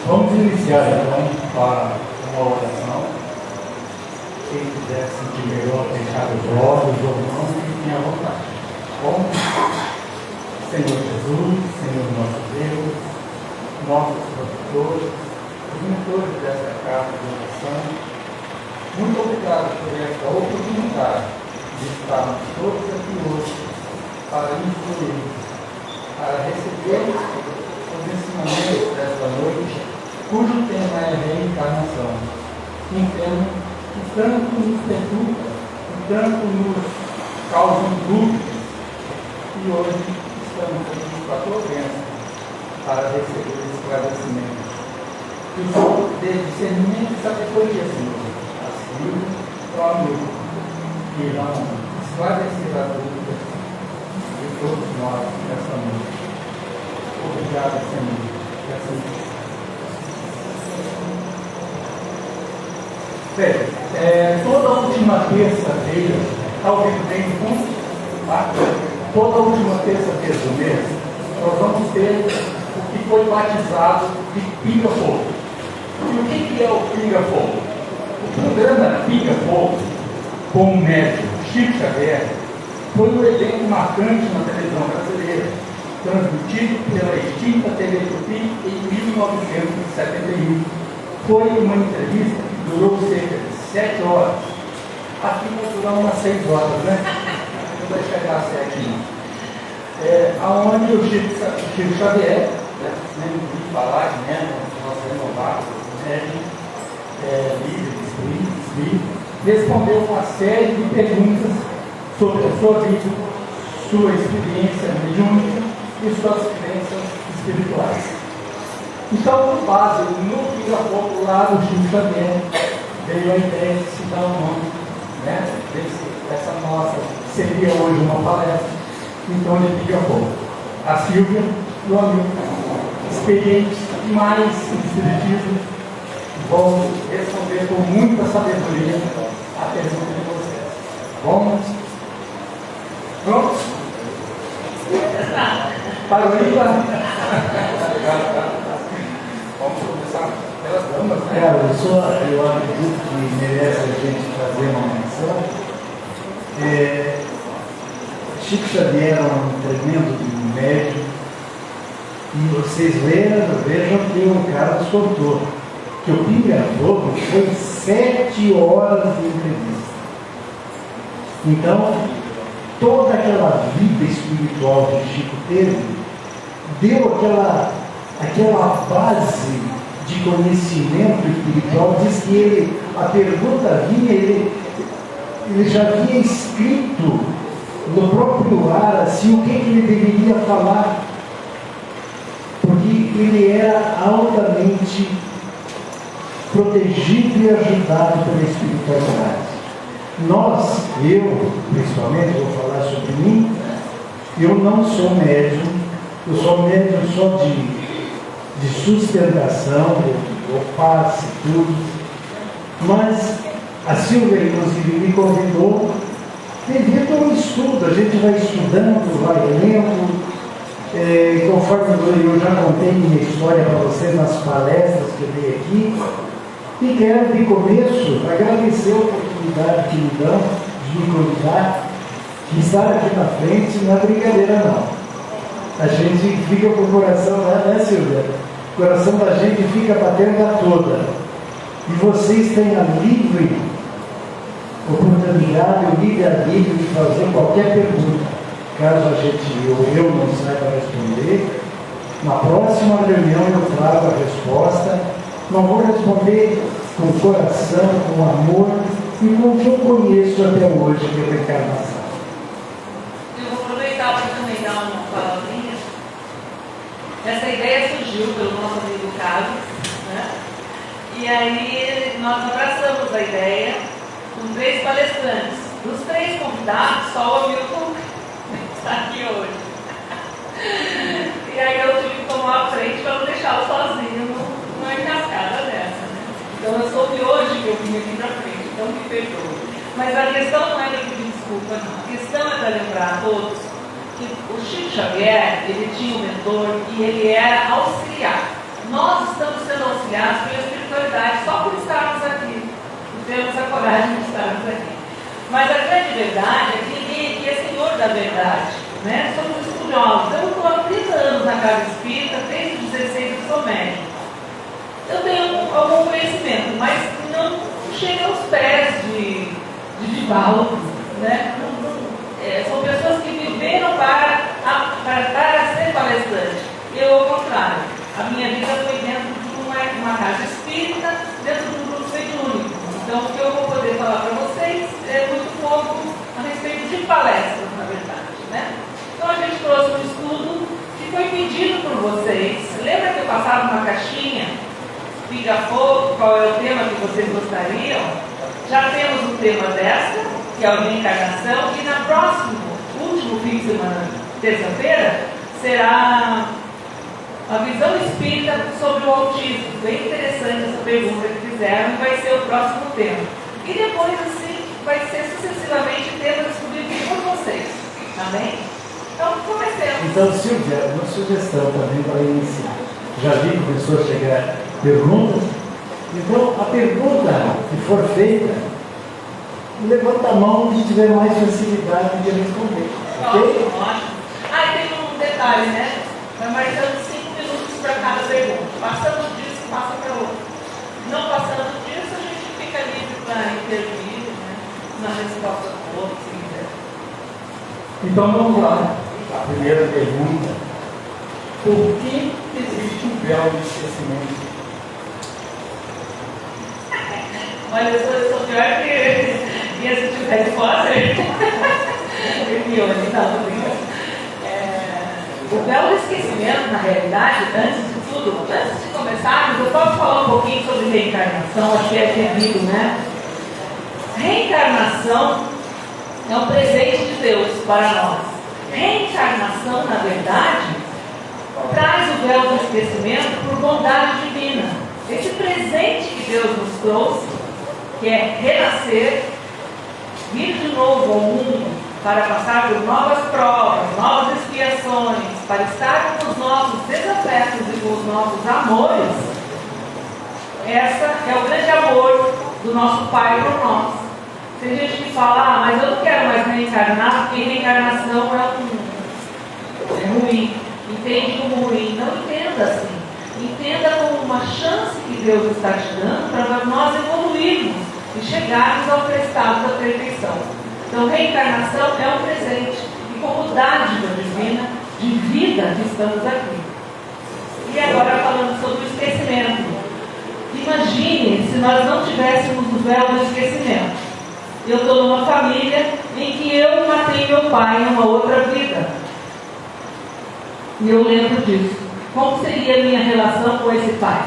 Vamos iniciar então para uma oração. Quem quiser sentir melhor, fechar os olhos ou não, fiquem à vontade. Bom, Senhor Jesus, Senhor nosso Deus, nossos professores, os mentores dessa casa de oração, muito obrigado por esta oportunidade de estarmos todos aqui hoje para influir, para receber os ensinamentos desta noite, cujo tema é reencarnação. Um tema que tanto nos perturba, que tanto nos causa dúvidas, e hoje estamos aqui com a tua bênção para receber esclarecimento. Que o Senhor dê discernimento e sabedoria, Senhor, assim, para o amigo, que irão esclarecer a dúvida de todos nós nessa noite. Obrigado, Senhor. Bem, toda a última terça-feira, está ouvindo bem no fundo? Tá? Toda a última terça-feira do mês, nós vamos ter o que foi batizado de Pinga Fogo. E o que é o Pinga Fogo? O programa Pinga Fogo, com o médico Chico Xavier, foi um evento marcante na televisão brasileira, transmitido pela extinta TV Tupi em 1971. Foi uma entrevista que durou cerca de 7 horas. Aqui vai durar umas 6 horas, né? Não vai chegar a 7, não. Aonde o Chico Xavier, nem ouvi falar, né? Nós renovados, líder, respondeu uma série de perguntas sobre a sua vida, sua experiência mediúnica e suas crenças espirituais. Então, com base no Pinga Fogo lá do Chico Xavier, veio a ideia de se dar um nome, né? Essa nossa seria hoje uma palestra, então ele Pinga Fogo. A Silvia e o amigo, experientes demais em espiritismo, vão responder com muita sabedoria a pergunta de vocês. Vamos? Prontos? Parou aí, vamos começar pelas damas, né? Cara, eu acredito que merece a gente fazer uma menção. Chico Xavier era um tremendo médium, e vocês vejam que o Carlos contou que o Pinga Fogo foi 7 horas de entrevista. Então, toda aquela vida espiritual que Chico teve, deu aquela base de conhecimento espiritual. Diz que a pergunta vinha, ele já havia escrito no próprio ar assim, o que ele deveria falar, porque ele era altamente protegido e ajudado pela espiritualidade. Nós, eu principalmente, vou falar sobre mim, eu não sou médium, eu sou médium só de sustentação, eu passo tudo, mas a Silvia, inclusive, me convidou devido ao estudo. A gente vai estudando, vai lendo, conforme eu já contei minha história para vocês nas palestras que eu dei aqui, e quero, de começo, agradecer a oportunidade que me dão de me convidar, de estar aqui na frente. Não é brincadeira, não. A gente fica com o coração, né, Silvia? O coração da gente fica batendo a toda. E vocês têm a livre oportunidade, o livre-arbítrio de fazer qualquer pergunta. Caso a gente, eu não saiba responder, na próxima reunião eu trago a resposta. Não vou responder com coração, com amor e com o que eu conheço até hoje, que é a encarnação. Eu vou aproveitar para também dar uma palavrinha. Essa ideia surgiu pelo nosso amigo Carlos, né? E aí nós abraçamos a ideia com 3 palestrantes. Dos 3 convidados, só o Hamilton está aqui hoje. E aí eu tive que tomar a frente para não deixá-lo sozinho numa encascada dessa, né? Então eu soube hoje que eu vim aqui na frente, então me perdoe. Mas a questão não é para pedir desculpa, não. A questão é para lembrar a todos que o Chico Xavier, ele tinha um mentor e ele era auxiliar. Nós estamos sendo auxiliados influenciados pela espiritualidade, só por estarmos aqui, por termos a coragem de estarmos aqui. Mas a grande verdade é que ninguém aqui é senhor da verdade, né? Somos estudiosos. Eu estou há 30 anos na casa espírita, desde os 16 eu sou médico. Eu tenho algum conhecimento, mas não chega aos pés de Divaldo, né? São pessoas que viveram para ser palestrante. Eu, ao contrário, a minha vida foi dentro de uma casa espírita, dentro de um grupo mediúnico. Então, o que eu vou poder falar para vocês é muito pouco a respeito de palestras, na verdade, né? Então, a gente trouxe um estudo que foi pedido por vocês. Lembra que eu passava uma caixinha? Pinga fogo, qual é o tema que vocês gostariam? Já temos o tema desta, que é a reencarnação, e na próxima, último fim de semana, terça-feira, será a visão espírita sobre o autismo. Bem interessante essa pergunta que fizeram, e vai ser o próximo tema. E depois, assim, vai ser sucessivamente temas descobridos por vocês. Tá bem? Então, comecemos. Então, Silvia, uma sugestão também para iniciar. Já vi que começou a chegar perguntas. Então, a pergunta que for feita, levanta a mão se tiver mais facilidade de responder. Ok? Ótimo. Ah, e tem um detalhe, né? Vai marcando 5 minutos para cada pergunta. Passando disso, passa para outro. Não passando disso, a gente fica livre para intervir, né? Na resposta do outro, se quiser. Então vamos lá. A primeira pergunta: por que existe um véu de esquecimento? Olha, eu sou pior que se tivesse Potter. Não, brincando. O véu do esquecimento, na realidade, antes de tudo, antes de começarmos, eu posso falar um pouquinho sobre reencarnação, acho que é devido, né? Reencarnação é um presente de Deus para nós. Reencarnação, na verdade, traz o véu do esquecimento por bondade divina. Esse presente que Deus nos trouxe, que é renascer, vir de novo ao mundo, para passar por novas provas, novas expiações, para estar com os nossos desafetos e com os nossos amores, essa é o grande amor do nosso Pai por nós. Tem gente que fala, mas eu não quero mais reencarnar, porque reencarnação é ruim, entende como ruim. Não entenda assim. Entenda como uma chance que Deus está te dando para nós evoluirmos e chegarmos ao estado da perfeição. Então, reencarnação é um presente e como dádiva divina de vida que estamos aqui. E agora falando sobre o esquecimento. Imagine se nós não tivéssemos o véu do esquecimento. Eu estou numa família em que eu matei meu pai em uma outra vida. E eu lembro disso. Como seria a minha relação com esse pai?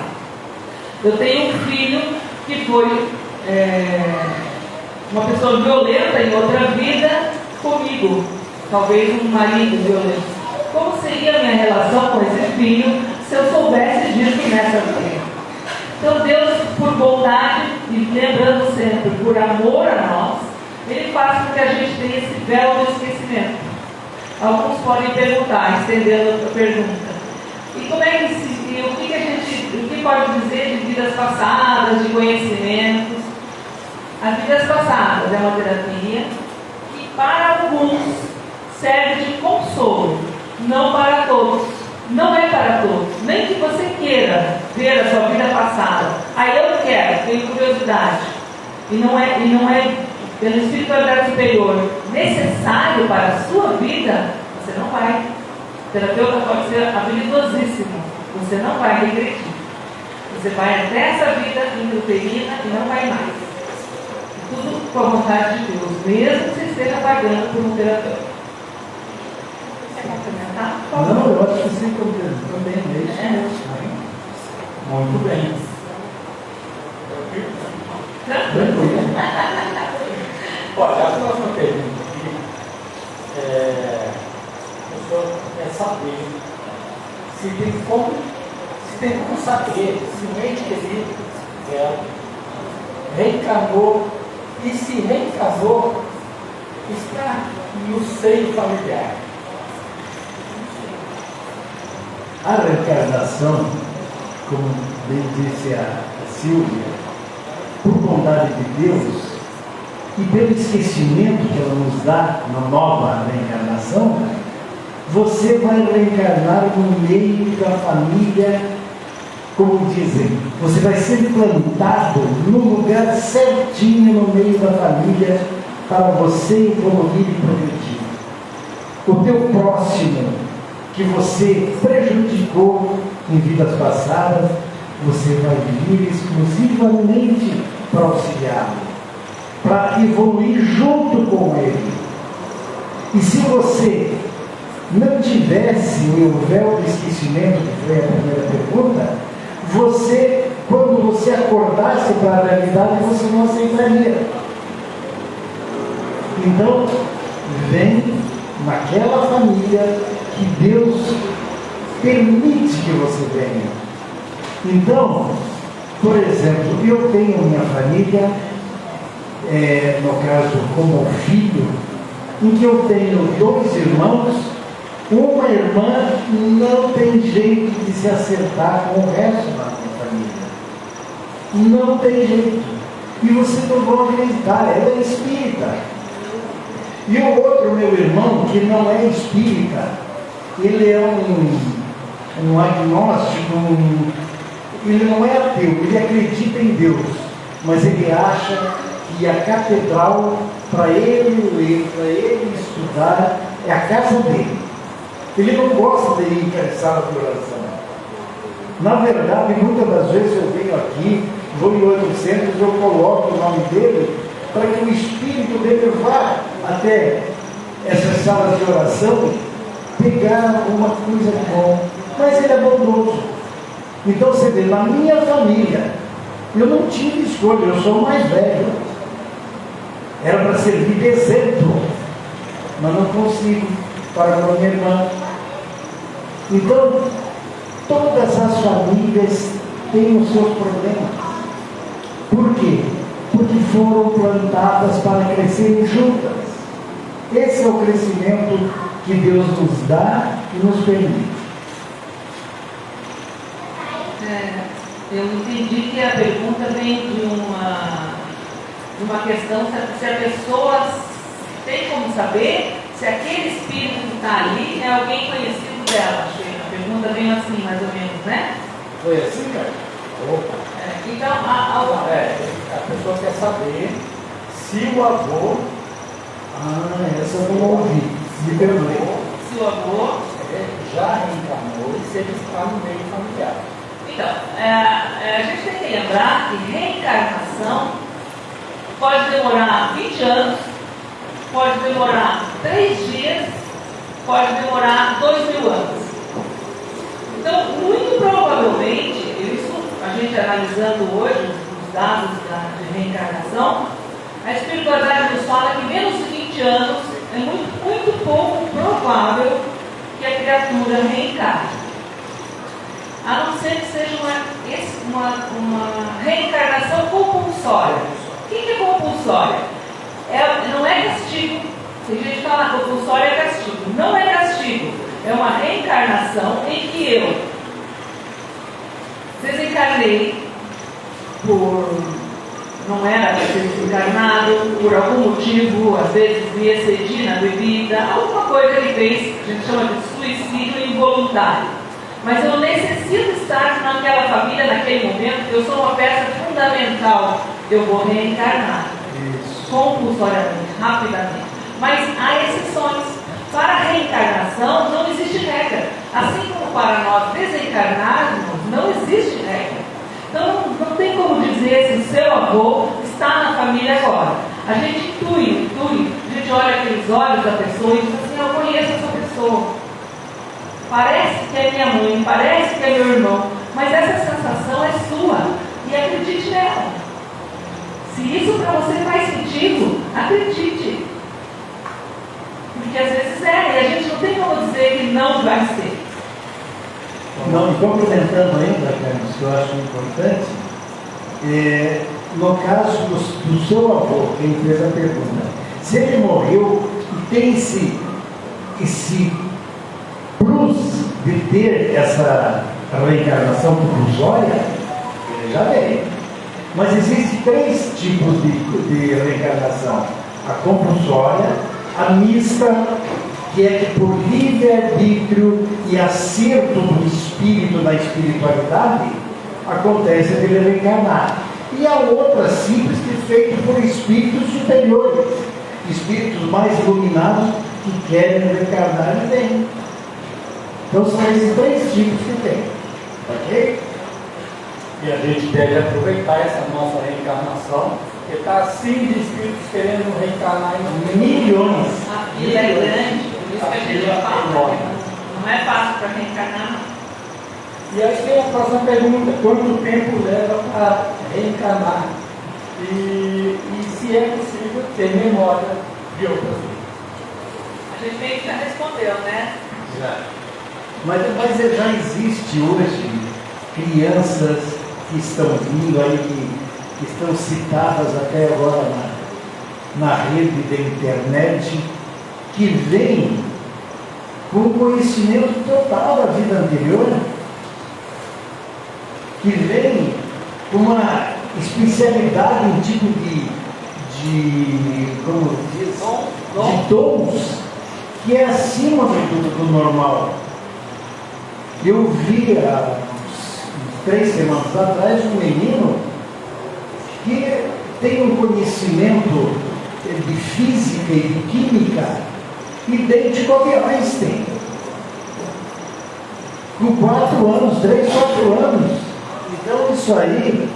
Eu tenho um filho que foi uma pessoa violenta em outra vida comigo. Talvez um marido violento. Como seria a minha relação com esse filho se eu soubesse disso nessa vida? Então Deus, por bondade e lembrando sempre, por amor a nós, Ele faz com que a gente tenha esse véu do esquecimento. Alguns podem perguntar, estendendo a pergunta. E como é que o que pode dizer de vidas passadas, de conhecimentos? As vidas passadas é uma terapia que para alguns serve de consolo, não para todos. Não é para todos. Nem que você queira ver a sua vida passada. Aí eu quero, tenho curiosidade. E não é pela espiritualidade superior necessário para a sua vida, você não vai. O terapeuta pode ser habilidosíssimo. Você não vai regredir. Você vai até essa vida intrauterina e não vai mais. Tudo com a vontade de Deus, mesmo que você esteja pagando por um terapeuta. Quer complementar? Não, eu acho que sim, também é isso. Muito bem. Tranquilo. Olha, a próxima pergunta aqui é saber se tem como saber se um ente querido reencarnou e se reencarnou está no seio familiar. A reencarnação, como bem disse a Silvia, por bondade de Deus e pelo esquecimento que ela nos dá na nova reencarnação, você vai reencarnar no meio da família, como dizem, você vai ser plantado no lugar certinho no meio da família para você evoluir e progredir. O teu próximo que você prejudicou em vidas passadas, você vai vir exclusivamente para auxiliá-lo, para evoluir junto com ele. E se você não tivesse o véu do esquecimento, que foi a primeira pergunta, você, quando você acordasse para a realidade, você não aceitaria. Então, vem naquela família que Deus permite que você venha. Então, por exemplo, eu tenho minha família, no caso como filho, em que eu tenho 2 irmãos, uma irmã não tem jeito de se acertar com o resto da família. Não tem jeito. E você não vai acreditar, ela é espírita. E o outro, meu irmão, que não é espírita, ele é um agnóstico, ele não é ateu, ele acredita em Deus, mas ele acha que a catedral, para ele ler, para ele estudar, é a casa dele. Ele não gosta de ir para a sala de oração. Na verdade, muitas das vezes eu venho aqui, vou em outros centros, eu coloco o nome dele, para que o espírito dele vá até essas salas de oração, pegar alguma coisa bom. Mas ele é bondoso. Então você vê, na minha família, eu não tive escolha, eu sou o mais velho. Era para servir de exemplo, mas não consigo para a minha irmã. Então, todas as famílias têm os seus problemas. Por quê? Porque foram plantadas para crescerem juntas. Esse é o crescimento que Deus nos dá e nos permite. Eu entendi que a pergunta vem de uma questão se a pessoa tem como saber se aquele espírito que está ali é alguém conhecido dela. Acho que a pergunta vem assim, mais ou menos, né? Foi assim, cara? Opa! Então, a pessoa quer saber se o avô... essa eu não ouvi. Me perdoe. Se o avô já reencarnou e se ele está no meio familiar. Então, a gente tem que lembrar que reencarnação pode demorar 20 anos, pode demorar 3 dias, pode demorar 2000 anos. Então, muito provavelmente, isso a gente analisando hoje os dados de reencarnação, a espiritualidade nos fala que menos de 20 anos é muito pouco provável que a criatura reencarne. A não ser que seja uma reencarnação compulsória. O que é compulsória? Não é castigo. Tem gente que fala que compulsória é castigo. Não é castigo. É uma reencarnação em que eu desencarnei não era para ser desencarnado, por algum motivo, às vezes me excedi na bebida, alguma coisa que fez, a gente chama de suicídio involuntário. Mas eu necessito estar naquela família, naquele momento, eu sou uma peça fundamental, eu vou reencarnar. Isso. Compulsoriamente, rapidamente. Mas há exceções. Para a reencarnação não existe regra. Assim como para nós desencarnarmos, não existe regra. Então não tem como dizer se o seu avô está na família agora. A gente intui, a gente olha aqueles olhos da pessoa e diz assim, eu conheço essa pessoa. Parece que é minha mãe, parece que é meu irmão, mas essa sensação é sua. E acredite nela. Se isso para você faz sentido, acredite. Porque às vezes e a gente não tem como dizer que não vai ser. Não, e complementando ainda, Carlos, que eu acho importante, no caso do seu avô, quem fez a pergunta, se ele morreu e tem esse plus de ter essa reencarnação compulsória, Veja bem. Mas existem 3 tipos de reencarnação: a compulsória, a mista, que é que por livre-arbítrio e acerto do espírito na espiritualidade acontece ele reencarnar. E a outra simples, que é feita por espíritos superiores, espíritos mais iluminados que querem reencarnar e vêm. Então são esses 3 tipos que tem. Ok? E a gente deve aproveitar essa nossa reencarnação, porque está assim de espíritos querendo reencarnar em Milhões. A fila é grande, por isso que a gente fala. Não é fácil para reencarnar. E aí tem a próxima pergunta: quanto tempo leva para reencarnar? E se é possível ter memória de outras vidas? A gente meio que já respondeu, né? Já. Mas já existe hoje crianças que estão vindo aí, que estão citadas até agora na rede da internet, que vêm com conhecimento total da vida anterior, que vêm com uma especialidade em tipo como diz, de dons, que é acima do normal. Eu vi há uns 3 semanas atrás um menino que tem um conhecimento de física e de química idêntico ao de Einstein. Com 4 anos, 3, 4 anos. Então isso aí,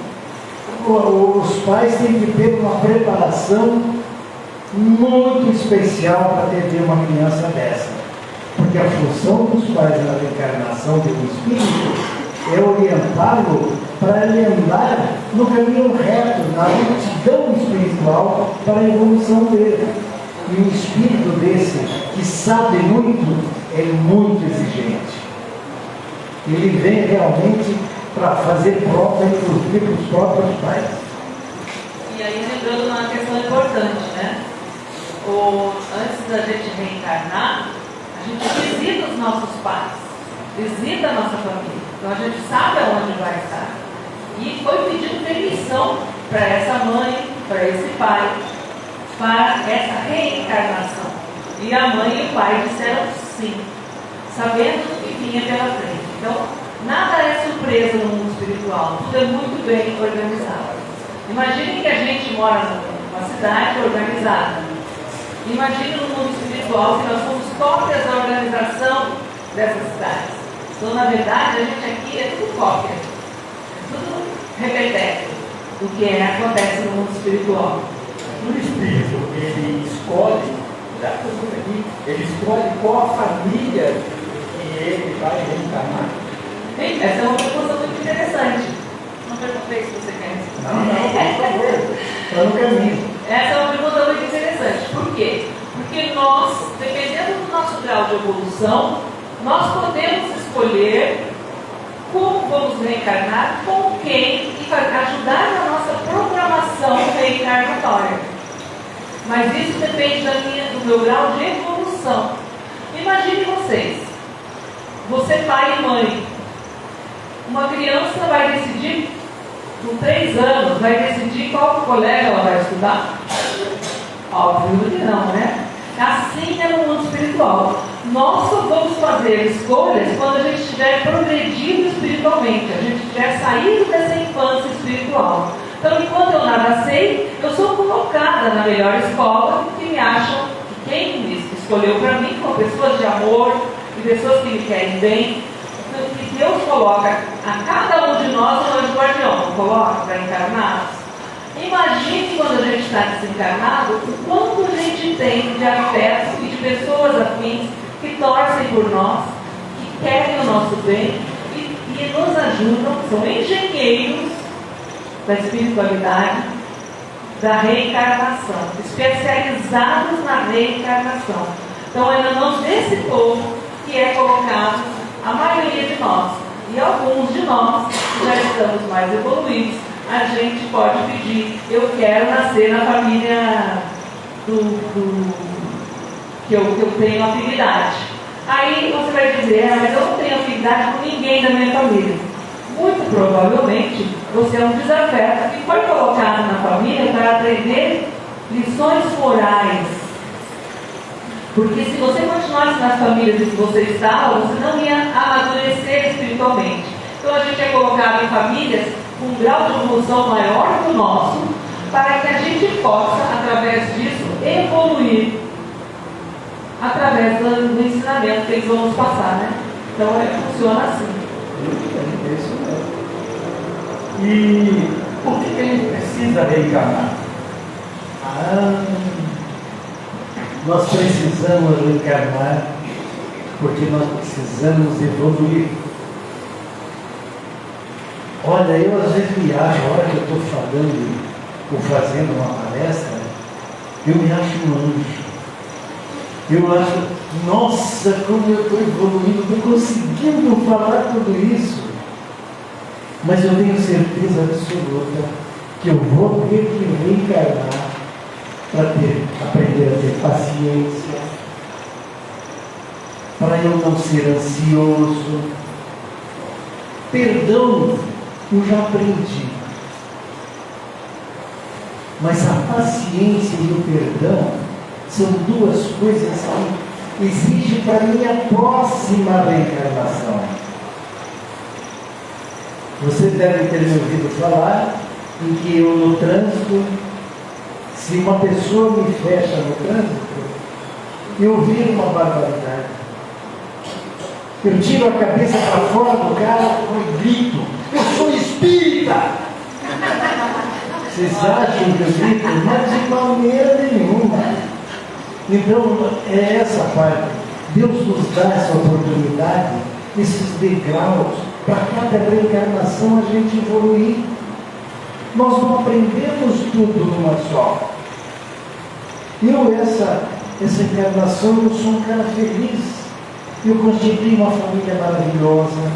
os pais têm que ter uma preparação muito especial para ter uma criança dessa. Porque a função dos pais na reencarnação de um espírito é orientá-lo para ele andar no caminho reto, na retidão espiritual para a evolução dele. E um espírito desse, que sabe muito, é muito exigente. Ele vem realmente para fazer prova, inclusive, para os próprios pais. E aí, lembrando uma questão importante, né? Antes da gente reencarnar, a gente visita os nossos pais, visita a nossa família. Então a gente sabe aonde vai estar. E foi pedido permissão para essa mãe, para esse pai, para essa reencarnação. E a mãe e o pai disseram sim, sabendo o que vinha pela frente. Então, nada é surpresa no mundo espiritual, tudo é muito bem organizado. Imaginem que a gente mora numa cidade organizada. Imagine no mundo espiritual que nós somos cópias da organização dessas cidades. Então, na verdade, a gente aqui é tudo cópia, é tudo repeteco do que acontece no mundo espiritual. O espírito, ele escolhe, ele escolhe qual a família que ele vai reencarnar. Essa é uma pergunta muito interessante. Não perguntei se você quer responder. Não, por favor. Está no caminho. Essa é uma pergunta muito interessante. Por quê? Porque nós, dependendo do nosso grau de evolução, nós podemos escolher como vamos reencarnar, com quem e ajudar na nossa programação reencarnatória. Mas isso depende do meu grau de evolução. Imagine vocês, você pai e mãe. Uma criança vai decidir, com 3 anos, vai decidir qual colega ela vai estudar? Óbvio que não, né? Assim é no mundo espiritual. Nós só vamos fazer escolhas quando a gente estiver progredido espiritualmente, a gente tiver saído dessa infância espiritual. Então, enquanto eu nada sei, eu sou colocada na melhor escola que me acham, que quem me escolheu para mim, com pessoas de amor e pessoas que me querem bem, que Deus coloca a cada um de nós um anjo guardião, coloca para encarnados. Imagine quando a gente está desencarnado, o quanto a gente tem de afeto e de pessoas afins que torcem por nós, que querem o nosso bem e nos ajudam, são engenheiros da espiritualidade, da reencarnação, especializados na reencarnação. Então é na mão desse povo que é colocado a maioria de nós. E alguns de nós, que já estamos mais evoluídos, a gente pode pedir, eu quero nascer na família que eu tenho afinidade. Aí você vai dizer, mas eu não tenho afinidade com ninguém da minha família. Muito provavelmente, Você é um desafeto que foi colocado na família para aprender lições morais. Porque se você continuasse nas famílias em que você estava, você não ia amadurecer espiritualmente. Então a gente é colocado em famílias com um grau de evolução maior que o nosso, para que a gente possa, através disso, evoluir através do ensinamento que eles vão nos passar, né? Então funciona assim. É isso mesmo. E por que a gente precisa reencarnar? Nós precisamos reencarnar porque nós precisamos evoluir. Olha, eu às vezes me acho, a hora que eu estou falando ou fazendo uma palestra, eu me acho um anjo. Eu acho, nossa, como eu estou evoluindo, estou conseguindo falar tudo isso. Mas eu tenho certeza absoluta que eu vou ter que reencarnar para aprender a ter paciência, para eu não ser ansioso. Perdão, eu já aprendi. Mas a paciência e o perdão são duas coisas que exigem para a minha próxima reencarnação. Vocês devem ter me ouvido falar em que eu no trânsito, se uma pessoa me fecha no trânsito, eu viro uma barbaridade. Eu tiro a cabeça para fora do carro e grito: eu sou espírita! Vocês acham que eu grito? Mas de maneira nenhuma. Então, é essa parte. Deus nos dá essa oportunidade, esses degraus, para cada reencarnação a gente evoluir. Nós não aprendemos tudo numa só. Essa encarnação, eu sou um cara feliz. Eu constituí uma família maravilhosa.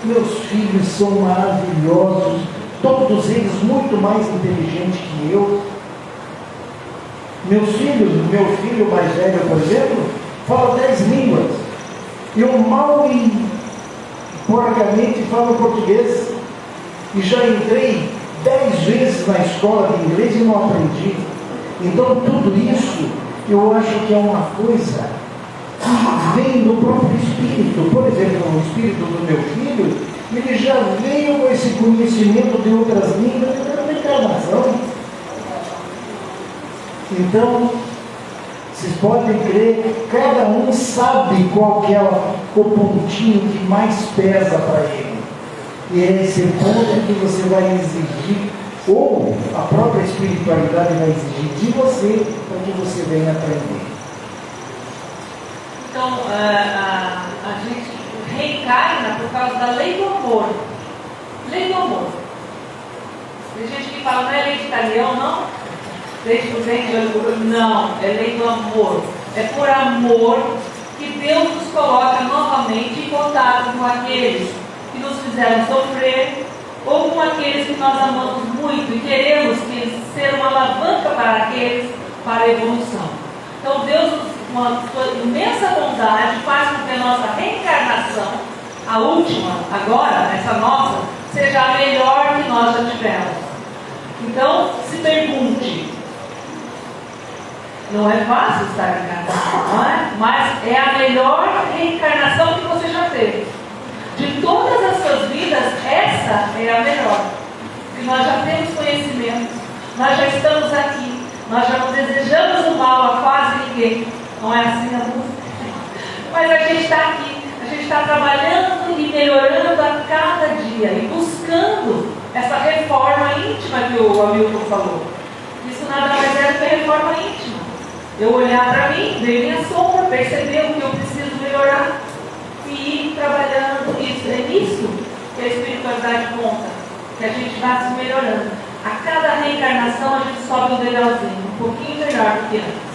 Meus filhos são maravilhosos. Todos eles muito mais inteligentes que eu. Meus filhos, meu filho mais velho, por exemplo, fala 10 línguas. Eu mal e porcamente falo português. E já entrei 10 vezes na escola de inglês e não aprendi. Então tudo isso eu acho que é uma coisa que vem do próprio espírito. Por exemplo, o espírito do meu filho, ele já veio com esse conhecimento de outras línguas de outra encarnação. Então, vocês podem crer, cada um sabe qual que é o pontinho que mais pesa para ele. E é esse ponto que você vai exigir, ou a própria espiritualidade vai exigir de você, para que você venha aprender. Então, a gente reencarna por causa da lei do amor. Lei do amor. Tem gente que fala, não é lei de Italião, não? Lei do bem, não, é lei do amor. É por amor que Deus nos coloca novamente em contato com aqueles que nos fizeram sofrer, ou com aqueles que nós amamos muito e queremos ser uma alavanca para aqueles, para a evolução. Então Deus, com a sua imensa bondade, faz com que a nossa reencarnação, a última, agora, essa nossa, seja a melhor que nós já tivemos. Então, se pergunte, não é fácil estar encarnado, não é? Mas é a melhor reencarnação que você já teve. De todas as suas vidas, essa é a melhor. Porque nós já temos conhecimento, nós já estamos aqui, nós já não desejamos o mal a quase ninguém. Não é assim a música? Mas a gente está aqui, a gente está trabalhando e melhorando a cada dia e buscando essa reforma íntima que o Hamilton falou. Isso nada mais é do que reforma íntima. Eu olhar para mim, ver minha sombra, perceber o que eu preciso melhorar e ir trabalhando isso. É nisso que a espiritualidade conta, que a gente vai se melhorando. A cada reencarnação a gente sobe um degrauzinho, um pouquinho melhor do que antes.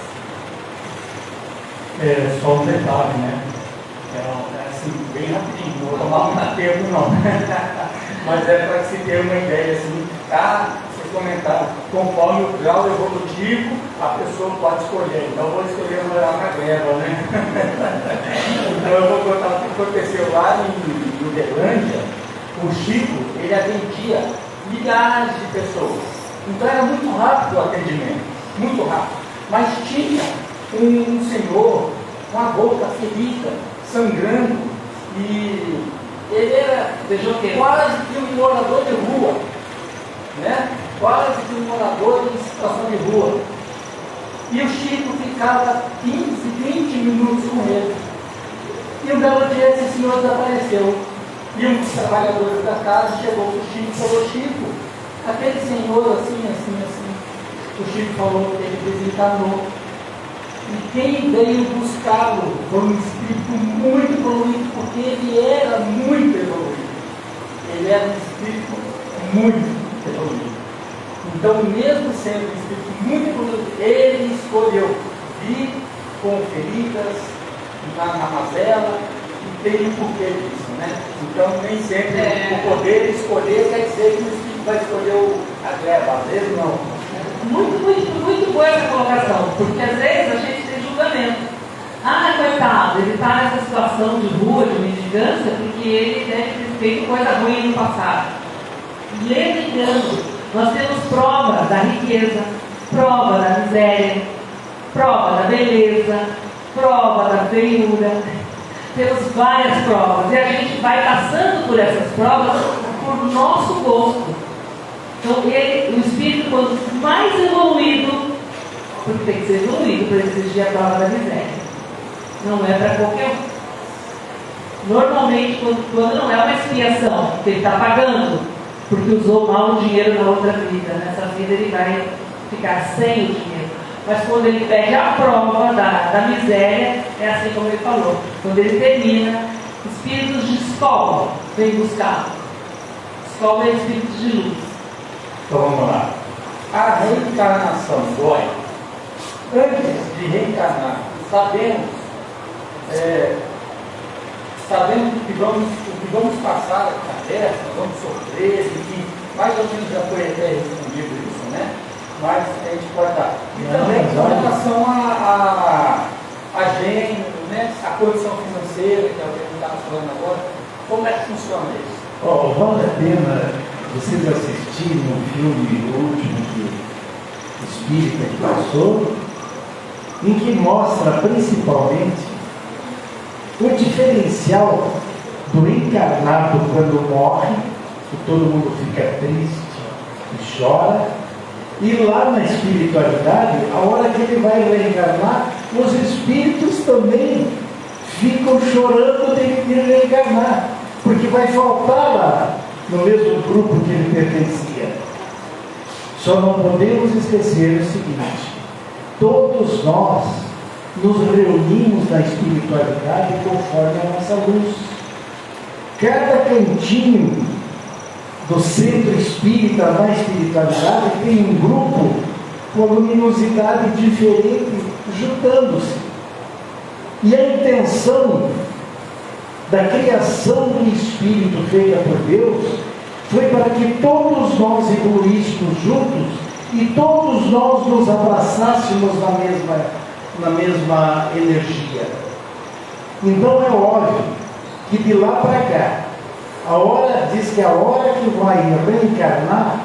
É só um detalhe, né? É assim, bem rapidinho, não vou tomar muito tempo não. Mas é para que se tenha uma ideia assim, vocês comentaram, conforme o grau evolutivo, a pessoa pode escolher. Então eu vou escolher morar na gleba, né? Então eu vou contar o que aconteceu lá em Uberlândia. O Chico, ele atendia milhares de pessoas. Então era muito rápido o atendimento, muito rápido. Mas tinha um senhor com a boca ferida, sangrando, e ele era quase que um morador de rua, né? Quase que um morador em situação de rua. E o Chico ficava 15, 20 minutos com ele. E um belo dia esse senhor desapareceu. E um dos trabalhadores da casa chegou para o Chico e falou: Chico, aquele senhor assim. O Chico falou que ele desencarnou. E quem veio buscá-lo foi um espírito muito evoluído, porque ele era muito evoluído. Ele era um espírito muito evoluído. Então, mesmo sendo um espírito muito evoluído, ele escolheu vir com feridas na mazela, e tem um porquê disso, né? Então, nem sempre o poder escolher quer dizer que o espírito vai escolher a gleba, às vezes não. Muito boa essa colocação, porque às vezes a gente tem julgamento. Ah, coitado, ele está nessa situação de rua, de mendigância, porque ele deve ter feito coisa ruim no passado. Lembrando, nós temos prova da riqueza, prova da miséria, prova da beleza, prova da feiura. Temos várias provas e a gente vai passando por essas provas por nosso gosto. Então, o espírito, quando mais evoluído, porque tem que ser evoluído para exigir a prova da miséria, não é para qualquer um. Normalmente, quando não é uma expiação, que ele está pagando, porque usou mal o dinheiro na outra vida, nessa vida ele vai ficar sem o dinheiro. Mas quando ele pede a prova da miséria, é assim como ele falou. Quando ele termina, espíritos de escola vêm buscar. Escola é espíritos de luz. Então vamos lá. A reencarnação dói. Antes de reencarnar, sabemos o que vamos passar na Terra, vamos sofrer, enfim, mais ou menos já foi até respondido isso, né? Mas a gente pode dar. E também com relação a gênero, né? A condição financeira, que é o que a gente está falando agora, como é que funciona isso? Vale a pena vocês assistirem um filme último que espírita que passou, em que mostra principalmente o diferencial do encarnado quando morre, que todo mundo fica triste e chora, e lá na espiritualidade, a hora que ele vai reencarnar, os espíritos também ficam chorando de reencarnar, porque vai faltar lá no mesmo grupo que ele pertencia. Só não podemos esquecer o seguinte: todos nós nos reunimos na espiritualidade conforme a nossa luz. Cada cantinho do centro espírita na espiritualidade tem um grupo com luminosidade diferente juntando-se. E a intenção da criação do Espírito feita por Deus foi para que todos nós evoluíssemos juntos e todos nós nos abraçássemos na mesma energia. Então é óbvio que de lá para cá, diz que a hora que vai reencarnar,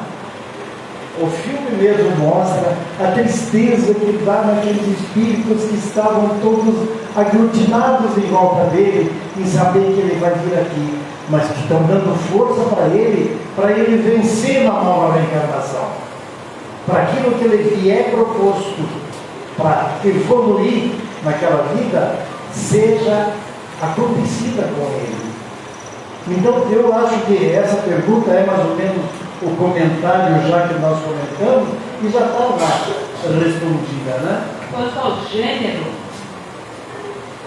o filme mesmo mostra a tristeza que dá naqueles espíritos que estavam todos aglutinados em volta dele, em saber que ele vai vir aqui, mas que estão dando força para ele vencer na nova reencarnação, para aquilo que ele vier proposto, para evoluir naquela vida, seja acontecida com ele. Então eu acho que essa pergunta é mais ou menos o comentário já que nós comentamos e já está lá respondida, né? Quanto ao gênero,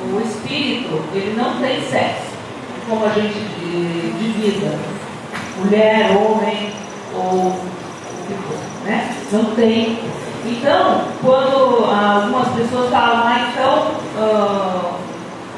o espírito, ele não tem sexo, como a gente divida, mulher, homem ou o que for, né? Não tem. Então, quando algumas pessoas falam, então,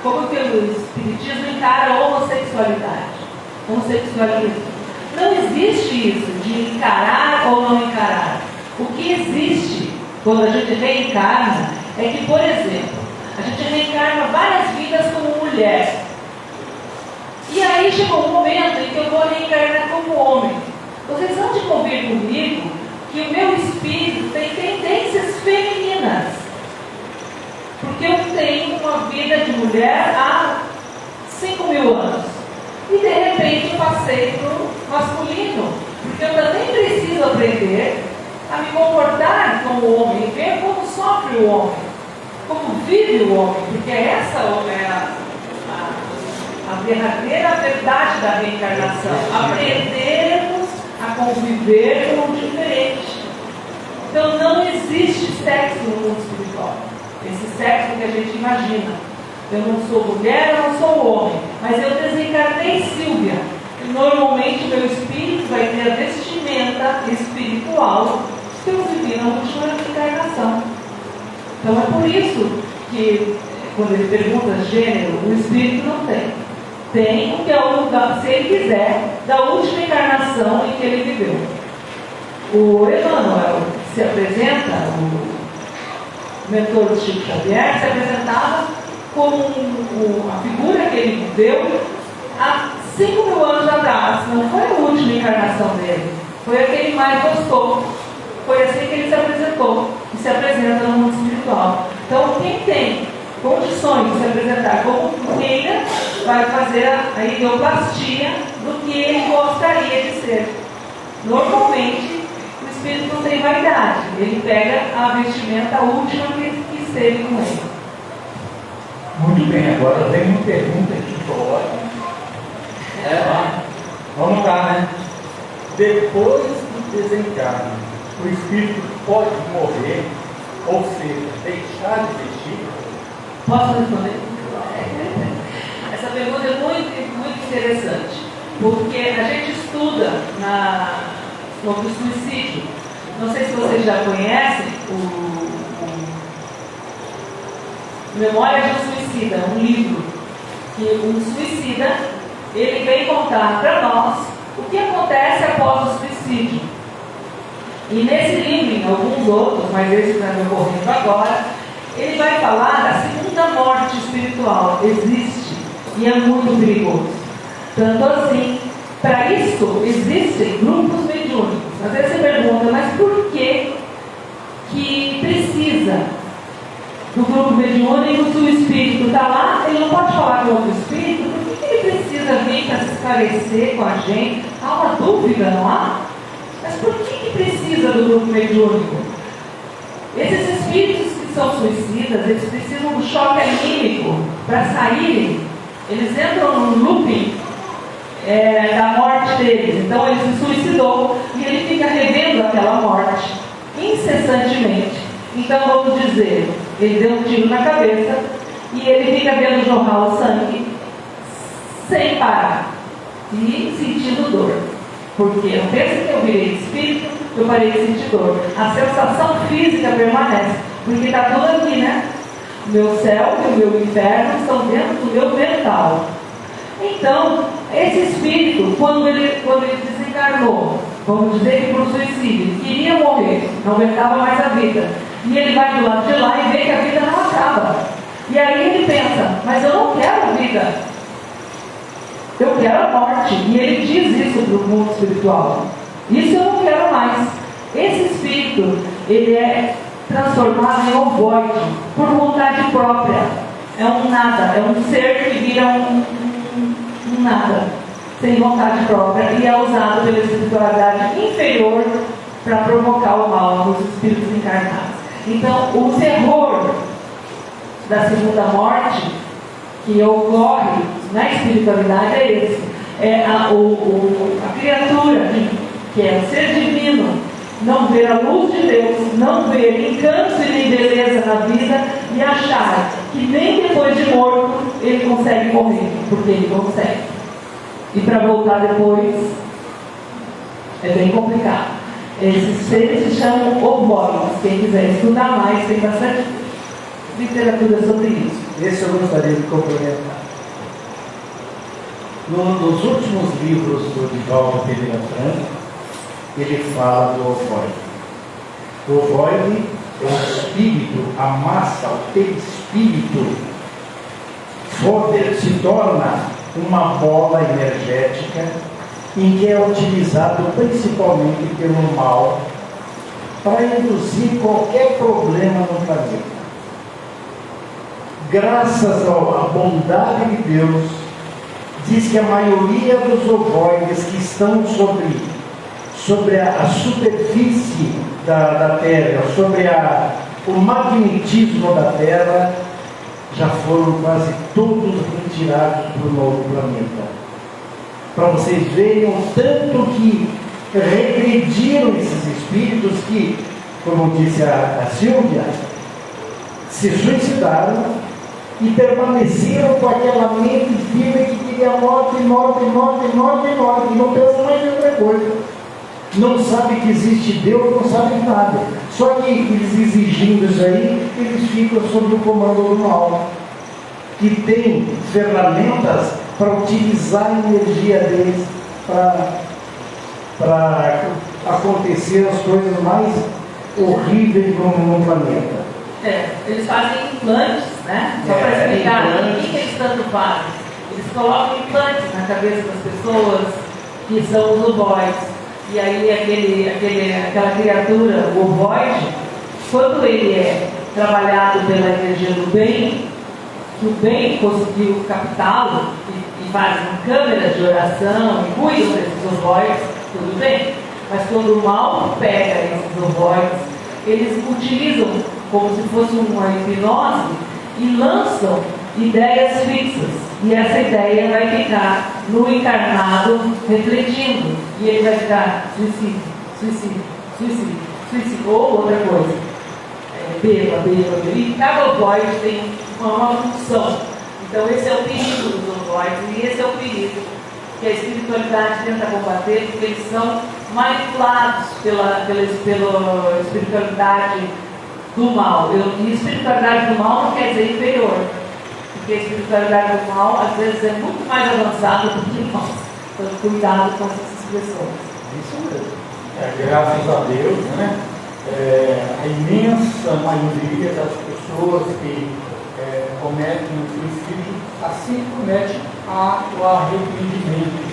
como que o espiritismo encara a homossexualidade? Homossexualismo. Não existe isso de encarar ou não encarar. O que existe quando a gente reencarna é que, por exemplo, a gente reencarna várias vidas como mulher. E aí chegou um momento em que eu vou reencarnar como homem. Vocês vão de convir comigo que o meu espírito tem tendências femininas. Porque eu tenho uma vida de mulher há 5.000 anos. E de repente eu passei para o masculino. Porque eu também preciso aprender a me comportar como o homem, ver como sofre o homem, como vive o homem, porque essa é a verdadeira verdade da reencarnação. Aprendermos a conviver com o diferente. Então não existe sexo no mundo espiritual. Esse sexo que a gente imagina. Eu não sou mulher, eu não sou homem, mas eu desencarnei Sílvia. E normalmente o meu espírito vai ter a vestimenta espiritual que eu vivi na última encarnação. Então é por isso que, quando ele pergunta gênero, o espírito não tem. Tem o que é o, se ele quiser, da última encarnação em que ele viveu. O Emmanuel se apresenta, o mentor de Chico Xavier, se apresentava como a figura que ele viveu há 5.000 anos atrás. Não foi a última encarnação dele, foi a que ele mais gostou. Foi assim que ele se apresentou e se apresenta no mundo espiritual. Então, quem tem condições de se apresentar como feira vai fazer a ideoplastia do que ele gostaria de ser. Normalmente, o espírito não tem vaidade, ele pega a vestimenta última que esteve com ele. Muito bem, agora vem uma pergunta aqui fora. Vamos lá, né? Depois do desencarne, o espírito pode morrer, ou seja, deixar de existir? Posso responder? Essa pergunta é muito interessante, porque a gente estuda sobre o suicídio. Não sei se vocês já conhecem o Memória de um Suicida, um livro que um suicida ele vem contar para nós o que acontece após o suicídio. E nesse livro, em alguns outros, mas esse está me ocorrendo agora, ele vai falar da segunda morte espiritual. Existe e é muito perigoso. Tanto assim, para isso existem grupos mediúnicos. Às vezes você pergunta, mas por que precisa do grupo mediúnico? Se o espírito está lá, ele não pode falar com outro espírito, por que ele precisa vir para se esclarecer com a gente? Há uma dúvida, não há? Mas por que precisa do grupo mediúnico? Esses espíritos que são suicidas, eles precisam do choque anímico para saírem. Eles entram num looping da morte deles. Então ele se suicidou e ele fica revendo aquela morte incessantemente. Então vamos dizer, ele deu um tiro na cabeça e ele fica vendo jorrar o sangue sem parar e sentindo dor. Porque eu penso que eu virei espírito, eu parei de sentir dor. A sensação física permanece, porque está tudo aqui, né? O meu céu e o meu inferno estão dentro do meu mental. Então, esse espírito, quando ele desencarnou, vamos dizer que por suicídio, queria morrer, não aguentava mais a vida. E ele vai do lado de lá e vê que a vida não acaba. E aí ele pensa, mas eu não quero a vida. Eu quero a morte. E ele diz isso para o mundo espiritual. Isso eu não quero mais. Esse espírito, ele é transformado em ovoide, por vontade própria. É um nada, é um ser que vira um nada, sem vontade própria, e é usado pela espiritualidade inferior para provocar o mal nos espíritos encarnados. Então, o terror da segunda morte que ocorre na espiritualidade é esse. É a criatura, que é o ser divino, não ver a luz de Deus, não ver encanto e nem beleza na vida e achar que nem depois de morto ele consegue morrer, porque ele consegue. E para voltar depois é bem complicado. Esses seres se chamam ovoides. Quem quiser estudar mais, tem bastante literatura sobre isso. Esse eu gostaria de complementar. Nos últimos livros do Divaldo Pereira Franco, ele fala do ovoide. O ovoide é o espírito, a massa, o perispírito, se torna uma bola energética em que é utilizado principalmente pelo mal para induzir qualquer problema no planeta. Graças à bondade de Deus, diz que a maioria dos ovoides que estão sobre a superfície da Terra, sobre o magnetismo da Terra, já foram quase todos retirados para o novo planeta. Para vocês verem o tanto que regrediram esses espíritos que, como disse a Silvia, se suicidaram e permaneceram com aquela mente firme que queria morte, e não pensa mais em outra coisa. Não sabe que existe Deus, não sabe de nada. Só que eles exigindo isso aí, eles ficam sob o comando do mal, que tem ferramentas para utilizar a energia deles para acontecer as coisas mais horríveis no planeta. Eles fazem implantes, né? Só para explicar o que eles tanto fazem. Eles colocam implantes na cabeça das pessoas, que são os ovoides. E aí aquela criatura, o ovoide, quando ele é trabalhado pela energia do bem, que o bem conseguiu captá-lo e faz uma câmera de oração e cuida desses ovoides, tudo bem. Mas quando o mal pega esses ovoides, eles utilizam como se fosse uma hipnose e lançam ideias fixas. E essa ideia vai ficar no encarnado refletindo. E ele vai ficar suicídio, ou outra coisa. Beba. E cada ovoide tem uma função. Então esse é o perigo dos ovoides e esse é o perigo que a espiritualidade tenta combater, porque eles são manipulados pela espiritualidade do mal. E espiritualidade do mal não quer dizer inferior, porque a espiritualidade do mal às vezes é muito mais avançada do que nós. Então cuidado com essas expressões. Isso mesmo. Graças a Deus, né? A imensa maioria das pessoas que cometem o suicídio assim comete o arrependimento,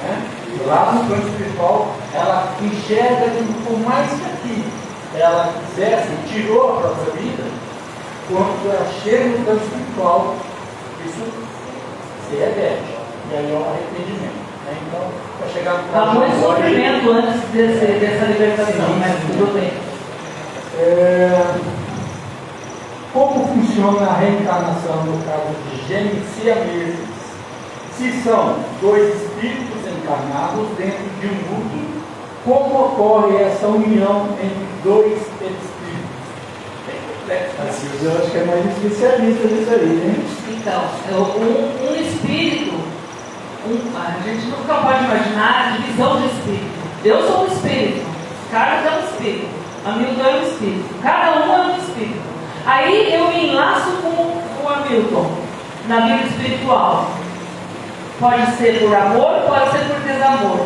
né? E lá no plano espiritual ela enxerga que por mais que aqui ela quisesse, tirou a própria vida, quando ela chega no plano espiritual, isso se reverte. E aí é o arrependimento. Então, para chegar no plano espiritual. Há muito sofrimento antes dessa libertação, mas tudo bem. Como funciona a reencarnação no caso de gêmeos? Se são dois espíritos encarnados dentro de um útero, como ocorre essa união entre dois espíritos? Eu acho que é mais especialista nisso aí, né? Então, um espírito, a gente nunca pode imaginar a divisão de espírito. Eu sou um espírito, Carlos é um espírito, Hamilton é um espírito, cada um é um espírito. Aí eu me enlaço com o Hamilton na vida espiritual. Pode ser por amor, pode ser por desamor.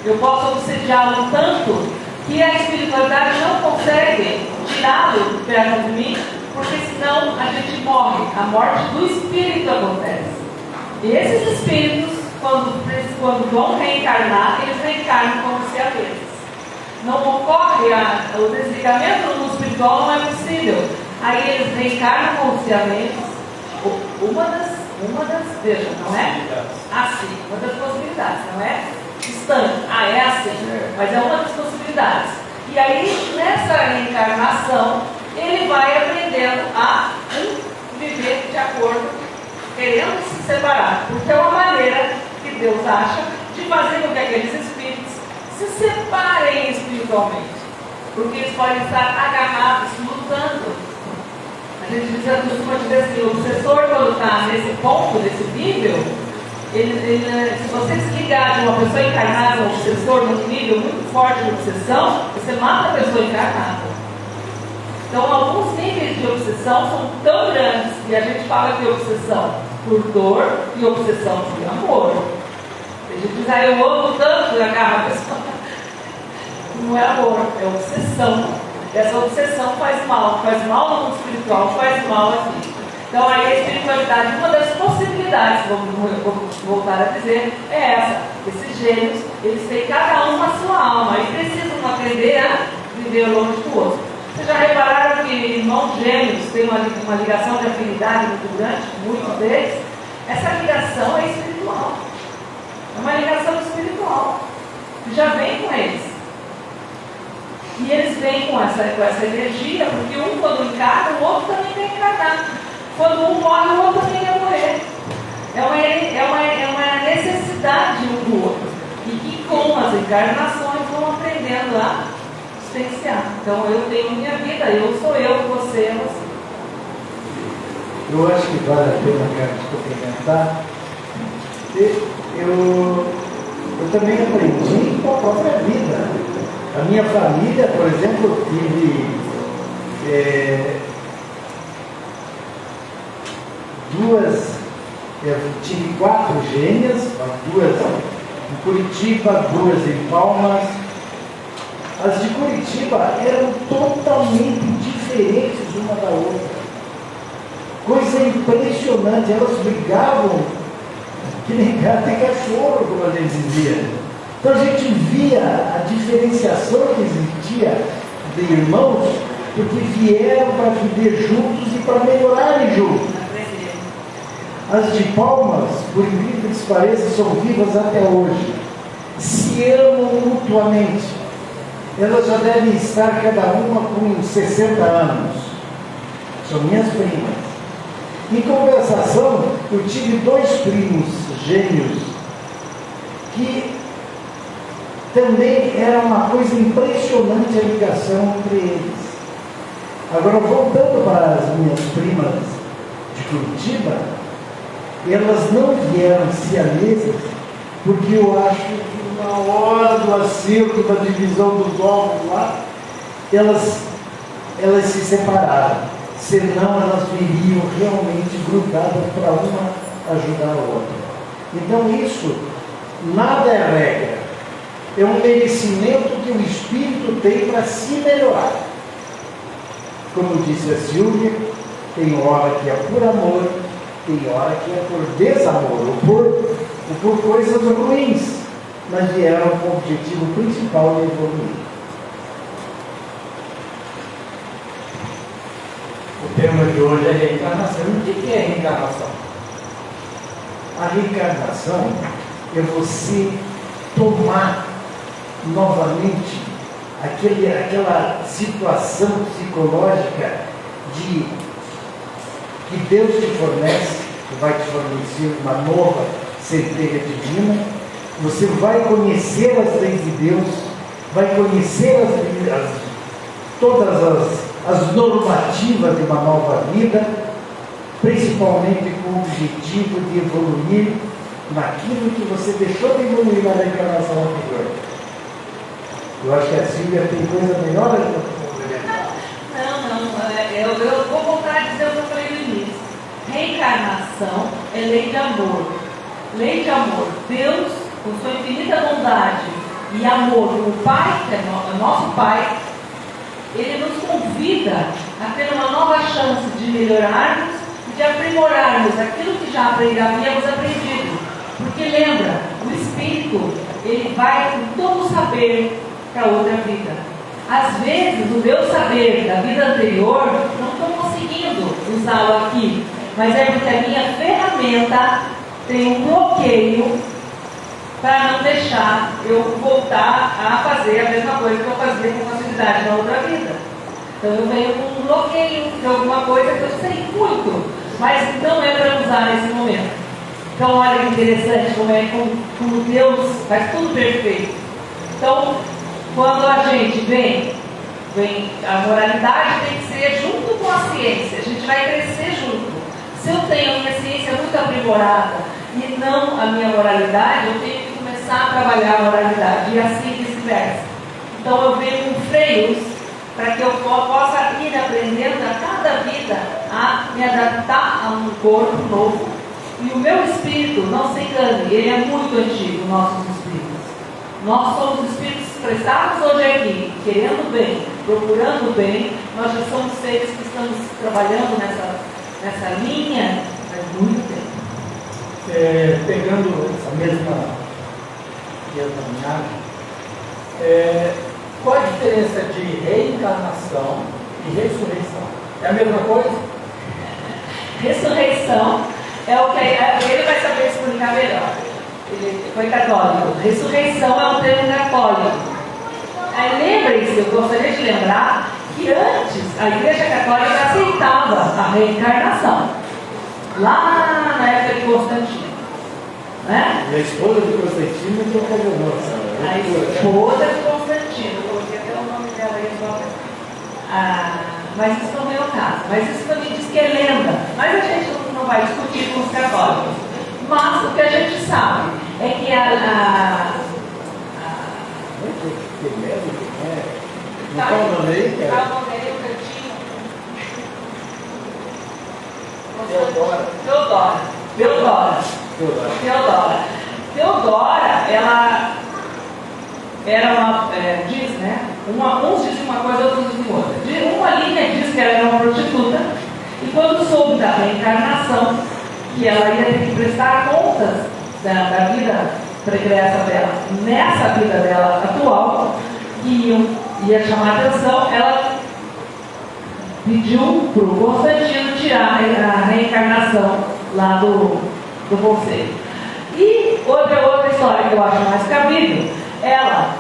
Eu posso obsediá-lo tanto que a espiritualidade não consegue tirá-lo perto de mim, porque senão a gente morre. A morte do espírito acontece. E esses espíritos, quando vão reencarnar, eles reencarnam como siameses. Não ocorre o desligamento no mundo espiritual, não é possível. Aí eles reencarnam como siameses. Uma das, veja, não é assim, uma das possibilidades, não é distante, é assim, mas é uma das possibilidades. E aí, nessa reencarnação, ele vai aprendendo a viver de acordo, querendo se separar, porque é uma maneira que Deus acha de fazer com que aqueles espíritos se separem espiritualmente, porque eles podem estar agarrados, lutando. A gente costuma dizer assim, o obsessor, quando está nesse ponto, nesse nível, se você se ligar de uma pessoa encarnada, um obsessor, num nível muito forte de obsessão, você mata a pessoa encarnada. Então, alguns níveis de obsessão são tão grandes, e a gente fala de obsessão por dor e obsessão por amor. A gente diz, eu amo tanto e agarra a pessoa. Não é amor, é obsessão. Essa obsessão faz mal no mundo espiritual, faz mal aqui. Então aí a espiritualidade, uma das possibilidades, vou voltar a dizer, é essa. Esses gêmeos, eles têm cada um a sua alma e precisam aprender a viver longe do outro. Vocês já repararam que irmãos gêmeos têm uma ligação de afinidade muito grande, muitos deles? Essa ligação é espiritual. É uma ligação espiritual. Que já vem com eles. E eles vêm com essa energia, porque um quando encarna, o outro também tem que encarnar. Quando um morre, o outro também vai morrer. É uma necessidade um do outro. E que com as encarnações vão aprendendo a existenciar. Então eu tenho minha vida, eu sou eu, você é você. Eu acho que vale a pena, Carlos, complementar. Eu também aprendi com a própria vida. A minha família, por exemplo, tive 4 gêmeas, 2 em Curitiba, 2 em Palmas. As de Curitiba eram totalmente diferentes uma da outra. Coisa impressionante, elas brigavam que nem gato e cachorro, como a gente dizia. Então a gente via a diferenciação que existia de irmãos, porque vieram para viver juntos e para melhorarem juntos. As de Palmas, por incrível que pareça, são vivas até hoje. Se amam mutuamente. Elas já devem estar cada uma com 60 anos. São minhas primas. Em compensação, eu tive 2 primos gêmeos que também era uma coisa impressionante a ligação entre eles. Agora, voltando para as minhas primas de Curitiba, elas não vieram siamesas, porque eu acho que na hora do acerto da divisão dos ovos lá, elas se separaram. Senão elas viriam realmente grudadas para uma ajudar a outra. Então isso, nada é regra. É um merecimento que o espírito tem para se melhorar. Como disse a Silvia, tem hora que é por amor, tem hora que é por desamor, ou por coisas ruins, mas vieram com o objetivo principal de evoluir. O tema de hoje é reencarnação. O que é reencarnação? A reencarnação é você tomar novamente aquela situação psicológica que Deus te fornece, que vai te fornecer uma nova centelha divina. Você vai conhecer as leis de Deus, vai conhecer todas as normativas de uma nova vida, principalmente com o objetivo de evoluir naquilo que você deixou de evoluir na reencarnação anterior. Eu acho que a Silvia tem coisa melhor a complementar. Não, eu vou voltar a dizer o que eu falei no início. Reencarnação é lei de amor. Lei de amor. Deus, com sua infinita bondade e amor, o Pai, que é nosso Pai, Ele nos convida a ter uma nova chance de melhorarmos e de aprimorarmos aquilo que já havíamos aprendido. Porque lembra, o Espírito, ele vai com todo o saber para outra vida. Às vezes, o meu saber da vida anterior, não estou conseguindo usá-lo aqui, mas é porque a minha ferramenta tem um bloqueio para não deixar eu voltar a fazer a mesma coisa que eu fazia com facilidade na outra vida. Então eu venho com um bloqueio de alguma coisa que eu sei muito, mas não é para usar nesse momento. Então olha que interessante como Deus faz tudo perfeito. Então, quando a gente vem, a moralidade tem que ser junto com a ciência, a gente vai crescer junto. Se eu tenho a minha ciência muito aprimorada e não a minha moralidade, eu tenho que começar a trabalhar a moralidade, e assim vice-versa. Então eu venho com freios para que eu possa ir aprendendo a cada vida a me adaptar a um corpo novo. E o meu espírito, não se engane, ele é muito antigo, nossos espíritos. Nós somos espíritos prestados hoje aqui, querendo bem, procurando bem. Nós já somos seres que estamos trabalhando nessa linha faz muito tempo. Pegando essa mesma linhagem, qual a diferença de reencarnação e ressurreição? É a mesma coisa? Ressurreição é o que ele vai saber explicar melhor. Ele foi católico. Ressurreição é um termo católico. Aí lembrem-se, eu gostaria de lembrar que antes a Igreja Católica aceitava a reencarnação. Lá na época de Constantino. Né? E a esposa de Constantino entrou como moça. A esposa de Constantino, coloquei até o nome dela aí agora. Mas isso não é o caso. Mas isso também diz que é lenda. Mas a gente não vai discutir com os católicos. Mas o que a gente sabe é que Não qual o nome aí, cara? Qual o nome aí, o cantinho? Teodora, ela era uma, diz, né? Uns dizem uma coisa, outros dizem outra. Uma linha diz que ela era uma prostituta, e quando soube da reencarnação, que ela ia ter que prestar contas da vida pregressa dela, nessa vida dela atual, que ia chamar atenção, ela pediu para o Constantino tirar a reencarnação lá do conselho. E outra história que eu acho mais cabível, ela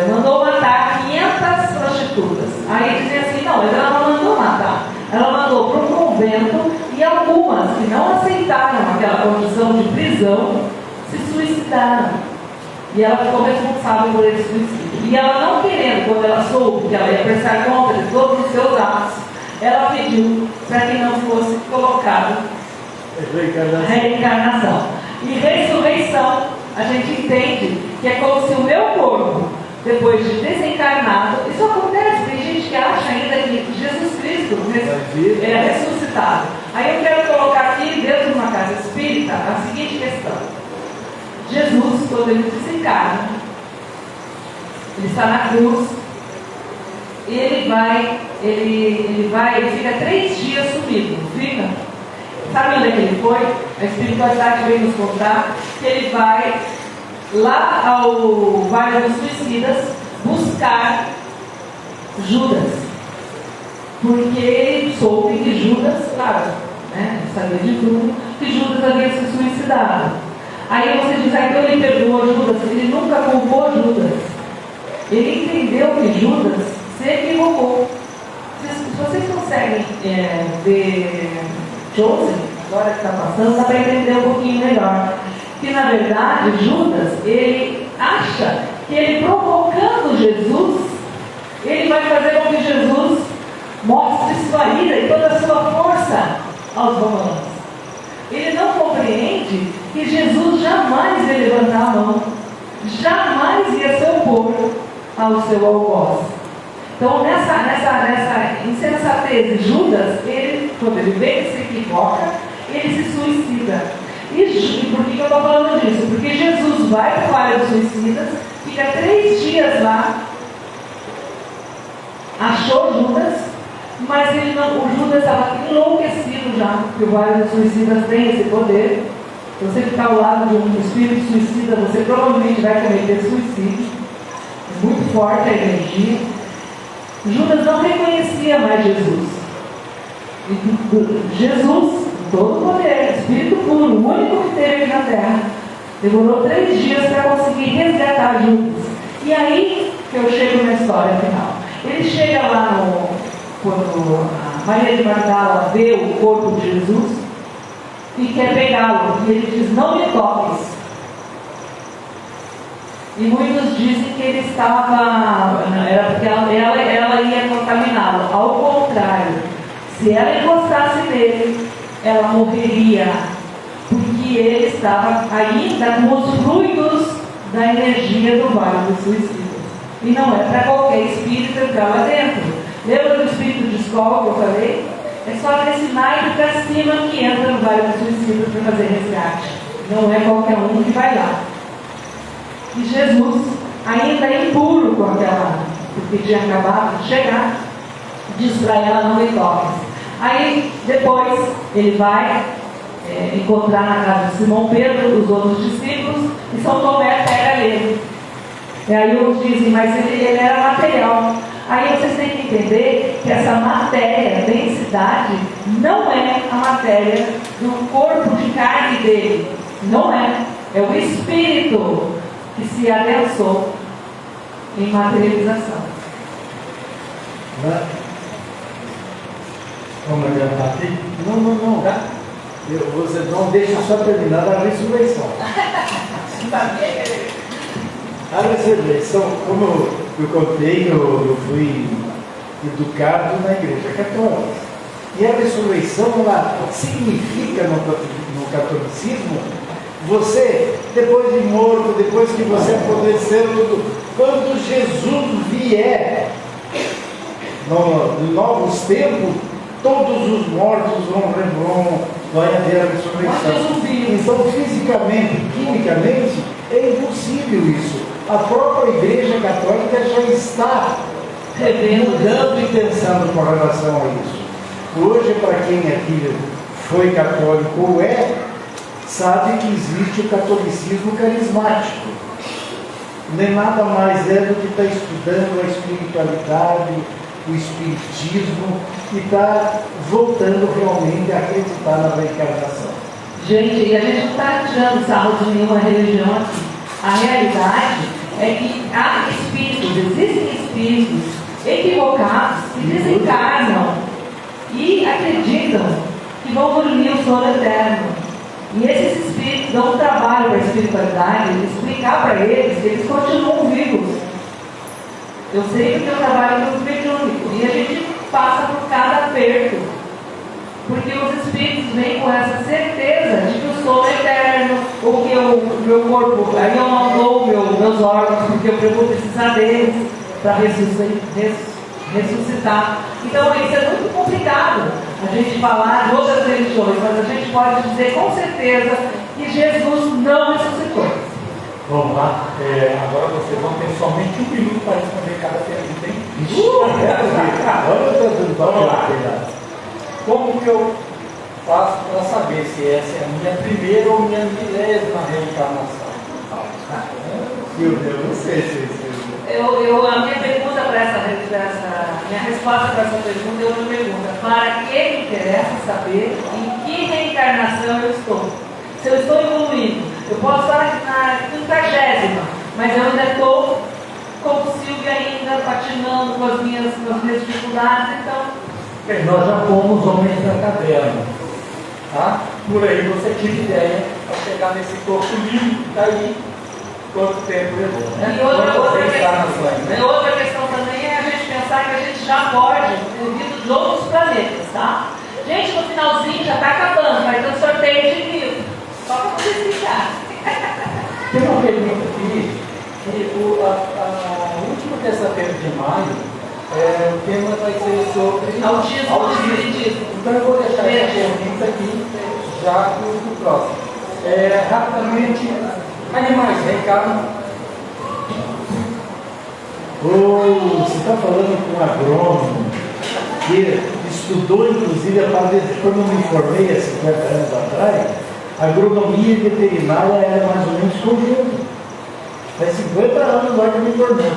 mandou matar 500 prostitutas. Aí dizem assim, não, mas ela não mandou matar. Ela mandou para um convento e algumas que não aceitaram aquela condição de prisão se suicidaram. E ela ficou responsável por esse suicídio. E ela não querendo, quando ela soube que ela ia prestar conta de todos os seus atos, ela pediu para que não fosse colocado reencarnação. E ressurreição, a gente entende que é como se o meu corpo, depois de desencarnado, isso acontece, tem gente que acha ainda que Jesus Cristo é ressuscitado. Aí eu quero colocar aqui, dentro de uma casa espírita, a seguinte questão. Jesus, quando ele desencarna, ele está na cruz, ele fica 3 dias sumido, não fica? Sabe onde é que ele foi? A espiritualidade veio nos contar que ele vai lá ao Vale dos Suicidas buscar Judas, porque ele soube que Judas, claro, né, sabia de tudo, que Judas havia se suicidado. Aí você diz, então ele perdoou Judas, ele nunca culpou Judas. Ele entendeu que Judas se equivocou. Se vocês conseguem ver Chosen, agora que está passando, dá para entender um pouquinho melhor. Que na verdade Judas, ele acha que ele provocando Jesus, ele vai fazer com que Jesus mostre sua ira e toda a sua força aos romanos. Ele não compreende que Jesus jamais ia levantar a mão, jamais ia se opor ao seu algoz. Então, nessa insensatez de Judas, quando ele vê que se equivoca, ele se suicida. E por que eu estou falando disso? Porque Jesus vai para o Vale dos Suicidas, fica 3 dias lá, achou Judas, mas o Judas estava enlouquecido já, porque o Vale dos Suicidas tem esse poder. Se você ficar ao lado de um espírito suicida, você provavelmente vai cometer suicídio. É muito forte a energia. Judas não reconhecia mais Jesus. E Jesus, todo o poder, espírito puro, o único que teve aqui na terra, demorou 3 dias para conseguir resgatar Judas. E aí que eu chego na história final. Ele chega lá quando a Maria de Magdala vê o corpo de Jesus e quer pegá-lo. E ele diz, não me toques. E muitos dizem que ele estava, era porque ela ia contaminá-lo. Ao contrário, se ela encostasse nele, ela morreria, porque ele estava ainda com os fluidos da energia do Vale dos Suicidas. E não é para qualquer espírito entrar lá dentro. Lembra do espírito de escola que eu falei? É só nesse naipe para cima que entra no Vale dos Suicidas para fazer resgate. Não é qualquer um que vai lá. E Jesus, ainda impuro com aquela, porque tinha acabado de chegar, diz para ela, não me toques. Aí, depois, ele vai encontrar na casa de Simão Pedro os outros discípulos e São Tomé pega ele. E aí uns dizem, mas ele era material. Aí vocês têm que entender que essa matéria, densidade, não é a matéria do corpo de carne dele. Não é. É o espírito que se adensou em materialização. Vamos adiantar aqui? Não. Você não deixa só terminar a ressurreição. A ressurreição, como eu contei, eu fui educado na igreja católica. E a ressurreição, ela significa no catolicismo, você, depois de morto, depois que você apodreceu, quando Jesus vier, nos novos tempos, todos os mortos vão haver a ressurreição. Então, fisicamente, quimicamente, é impossível isso. A própria Igreja Católica já está mudando e pensando com relação a isso. Hoje, para quem aqui foi católico ou sabe que existe o catolicismo carismático. Nem nada mais é do que estar estudando a espiritualidade, o espiritismo, e está voltando realmente a acreditar na reencarnação. Gente, e a gente não está tirando sarro de nenhuma religião aqui. A realidade é que há espíritos, existem espíritos equivocados que desencarnam e acreditam que vão dormir o sono eterno. E esses espíritos dão um trabalho para a espiritualidade, explicar para eles que eles continuam vivos. Eu sei que eu trabalho com os mediúnicos e a gente passa por cada aperto, porque os espíritos vêm com essa certeza de que eu sou eterno, ou que o meu corpo, aí eu não dou meus órgãos, porque eu vou precisar deles para ressuscitar. Então isso é muito complicado a gente falar de outras religiões, mas a gente pode dizer com certeza que Jesus não ressuscitou. Vamos lá, agora vocês vão ter somente 1 minuto para responder cada pergunta, hein? Vamos lá. Como que eu faço para saber se essa é a minha primeira ou minha 10ª reencarnação? Meu Deus, não sei. A minha pergunta para minha resposta para essa pergunta é outra pergunta. Para que me interessa saber em que reencarnação eu estou? Se eu estou evoluindo, eu posso estar na 50ª, mas eu ainda estou como Silvia ainda patinando com as minhas dificuldades, então... Bem, nós já fomos homens da caverna, tá? Por aí você tinha ideia para chegar nesse corpo livre que está aí, quanto tempo levou, né? E outra questão também é a gente pensar que a gente já pode ter vindo de outros planetas, tá? Gente, no finalzinho já está acabando, vai ter um sorteio de livro, só para vocês explicar. Tem uma pergunta aqui, a última terça-feira de maio, o tema vai ser sobre autismo. Então eu vou deixar essa pergunta aqui já no próximo. Rapidamente, animais reencarnam. Você está falando com um agrônomo que estudou, inclusive, quando eu me formei há 50 anos atrás, a agronomia e veterinária era mais ou menos conjunto. Faz 50 anos lá que eu me formei.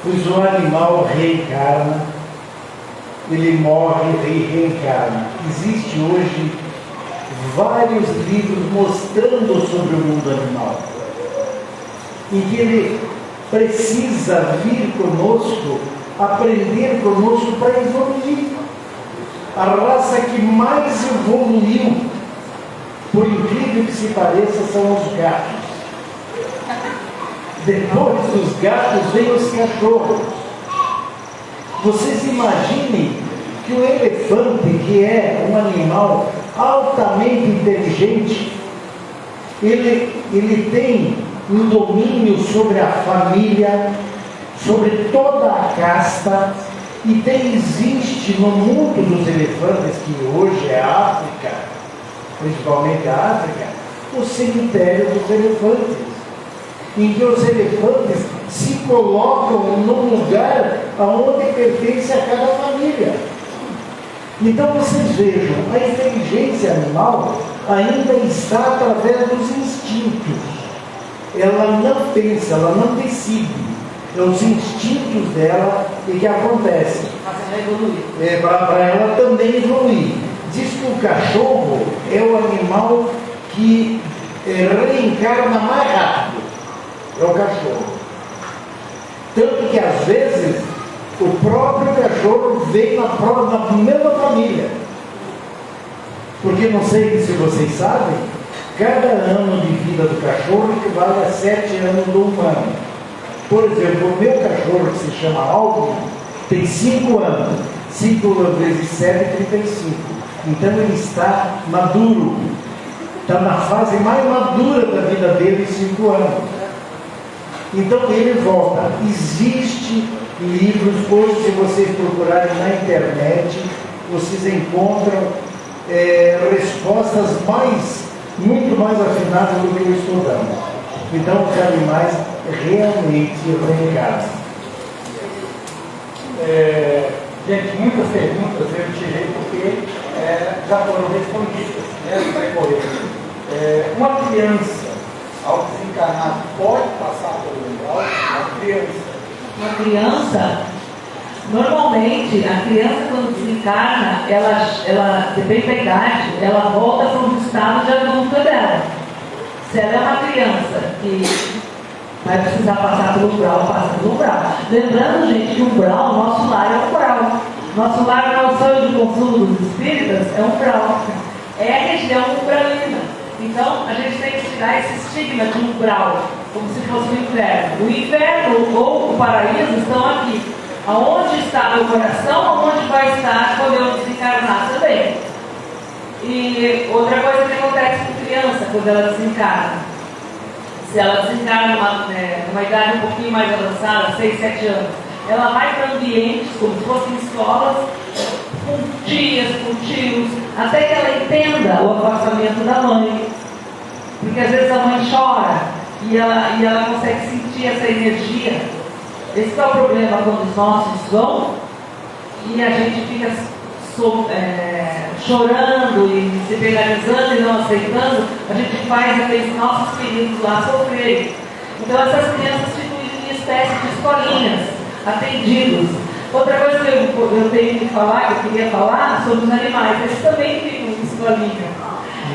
Pois o animal reencarna, ele morre e reencarna. Existe hoje vários livros mostrando sobre o mundo animal, em que ele precisa vir conosco, aprender conosco para evoluir. A raça que mais evoluiu, por incrível que se pareça, são os gatos. Depois dos gatos vem os cachorros. Vocês imaginem que o elefante, que é um animal altamente inteligente, ele tem um domínio sobre a família, sobre toda a casta, e existe no mundo dos elefantes, que hoje é a África, principalmente a África, o cemitério dos elefantes, em que os elefantes se colocam num lugar aonde pertence a cada família. Então vocês vejam, a inteligência animal ainda está através dos instintos. Ela não pensa, ela não decide. É os instintos dela e que acontecem. Para ela também evoluir. Diz que o cachorro é o animal que reencarna mais rápido. É o cachorro. Tanto que às vezes o próprio cachorro vem na mesma família. Porque não sei se vocês sabem, cada ano de vida do cachorro equivale a 7 anos do humano. Por exemplo, o meu cachorro, que se chama Alvin, tem 5 anos. 5 vezes 7, 35. Então ele está maduro. Está na fase mais madura da vida dele, 5 anos. Então ele volta. Existem livros, hoje se vocês procurarem na internet, vocês encontram respostas muito mais afinadas do que eu estou dando. Então os animais realmente reencarnam. Gente, muitas perguntas eu tirei porque já foram respondidas, no decorrer. Uma criança, ao desencarnar, pode passar pelo umbral? Uma criança, normalmente, a criança quando desencarna, ela depende da idade, ela volta para um estado de adulta dela. Se ela é uma criança que vai precisar passar pelo umbral, passa pelo umbral. Lembrando, gente, que o umbral, nosso lar é um umbral. Nosso lar não é o sonho de consumo dos espíritas, é um umbral. É a região umbralina. Então, a gente tem que tirar esse estigma de umbral, como se fosse o inferno. O inferno ou o paraíso estão aqui. Aonde está meu coração, aonde vai estar quando eu desencarnar também. E outra coisa que acontece com criança, quando ela desencarna. Se ela desencarna numa idade um pouquinho mais avançada, 6, 7 anos, ela vai para ambientes como se fossem escolas, com tias, com tios, até que ela entenda o afastamento da mãe. Porque às vezes a mãe chora e ela consegue sentir essa energia. Esse é o problema quando os nossos vão e a gente fica chorando e se penalizando e não aceitando, a gente faz aqueles nossos queridos lá sofrerem. Então essas crianças ficam em espécie de escolinhas, atendidos. Outra coisa que eu tenho que falar, que eu queria falar, sobre os animais, eles também ficam em escolinha.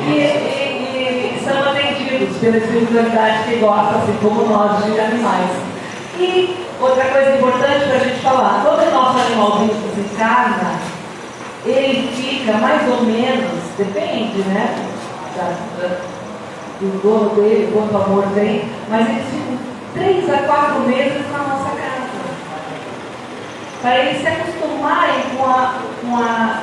E são atendidos pela espiritualidade que gosta, assim como nós, de animais. E outra coisa importante para a gente falar, quando o nosso animalzinho desencarna, ele fica mais ou menos, depende, né, do dono dele, quanto amor tem, mas eles ficam 3 a 4 meses na nossa casa. Para eles se acostumarem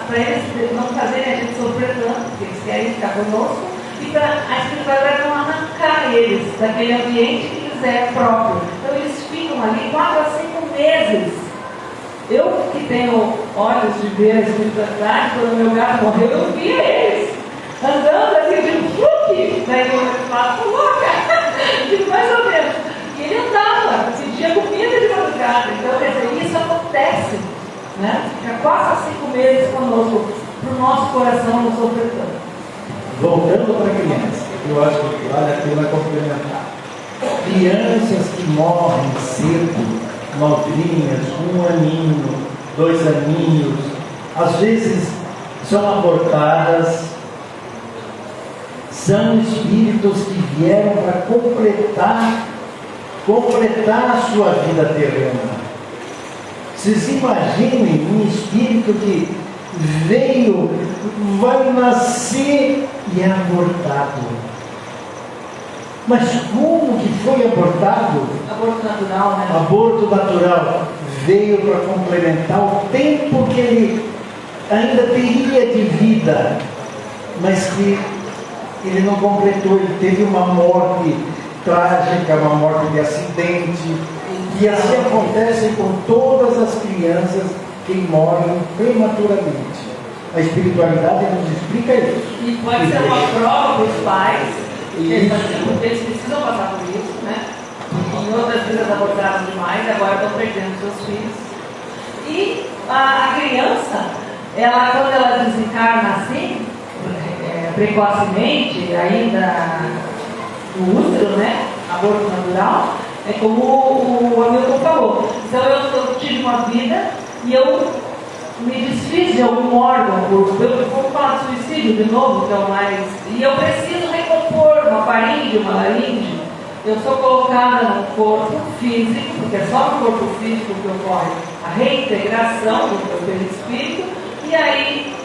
para eles não fazerem a gente sofrer tanto, porque eles querem ficar conosco, e para a espiritualidade não arrancar eles daquele ambiente que lhes é próprio. Então eles ficam ali 4 a 5 meses. Eu que tenho olhos de ver a espiritualidade, quando meu gato morreu, eu via eles andando assim de um fluke, daí eu falava, louca, mais ou menos. E ele andava, pedia comida de madrugada. Então, quer dizer, isso acontece, né? Fica 4 a 5 meses conosco, para o nosso coração não sofrer tanto. Voltando para a criança, eu acho que vale a pena complementar. Crianças que morrem cedo, novinhas, 1 aninho, 2 aninhos, às vezes são abortadas, são espíritos que vieram para completar a sua vida terrena. Vocês imaginem um espírito que veio, vai nascer e é abortado. Mas como que foi abortado? Aborto natural, né? Aborto natural. Veio para complementar o tempo que ele ainda teria de vida, mas que ele não completou. Ele teve uma morte trágica, uma morte de acidente. E assim acontece com todas as crianças que morrem prematuramente. A espiritualidade nos explica isso. E pode ser uma prova para os pais, eles precisam passar por isso, né? Em outras vidas abortaram demais, agora estão perdendo seus filhos. E a criança, ela, quando ela desencarna assim, precocemente, ainda no útero, né? Aborto natural, é como o Hamilton falou. Então eu tive uma vida e eu me desfiz de algum órgão, eu vou falar de suicídio de novo, que é o mais. E eu preciso recompor uma faringe, uma laringe. Eu sou colocada no corpo físico, porque é só no corpo físico que ocorre a reintegração do meu perispírito, e aí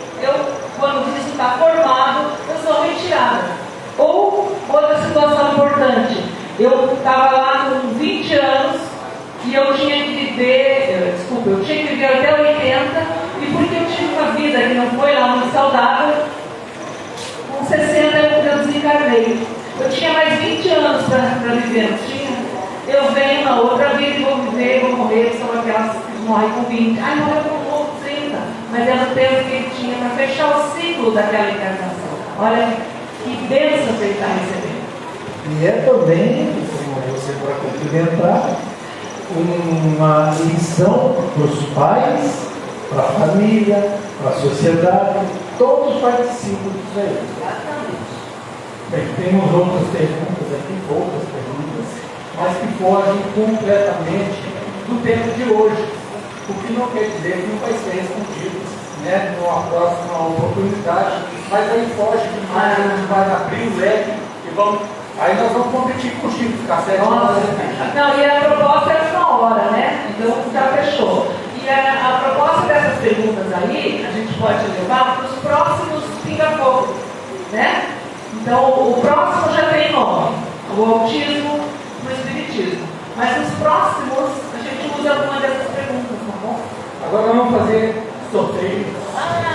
quando isso está formado, eu sou retirada. Ou outra situação importante, eu estava lá com 20 anos e eu tinha que viver, eu tinha que viver até 80, e porque eu tive uma vida que não foi lá muito saudável, com 60 eu desencarnei. Eu tinha mais 20 anos para viver, não tinha? Eu venho na outra vida e vou viver, vou morrer, são aquelas que morrem com 20. Ai, morreu com 30, mas era o tempo que ele tinha para fechar o ciclo daquela encarnação. Olha que bênção que ele está recebendo. E é também, como você para complementar, uma lição para os pais, para a família, para a sociedade, todos participam disso aí. Exatamente. Bem, temos outras perguntas aqui, poucas perguntas, mas que fogem completamente do tempo de hoje, o que não quer dizer que não vai ser respondido, né, numa próxima oportunidade, mas aí foge demais, a gente vai abrir o leque e vamos. Aí nós vamos competir com o Chico, ficar 7 horas. Não, e a proposta era 1 hora, né? Então já fechou. E a proposta dessas perguntas aí, a gente pode levar para os próximos pinga-fogo, né? Então o próximo já tem nome, o autismo no espiritismo. Mas os próximos, a gente usa alguma dessas perguntas, tá bom? Agora nós vamos fazer sorteio.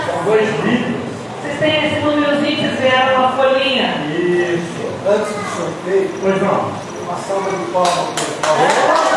São 2 livros. Vocês têm esse númerozinho, vocês vieram uma folhinha. Isso. Antes do sorteio, Pois não. uma salva de palmas, por favor.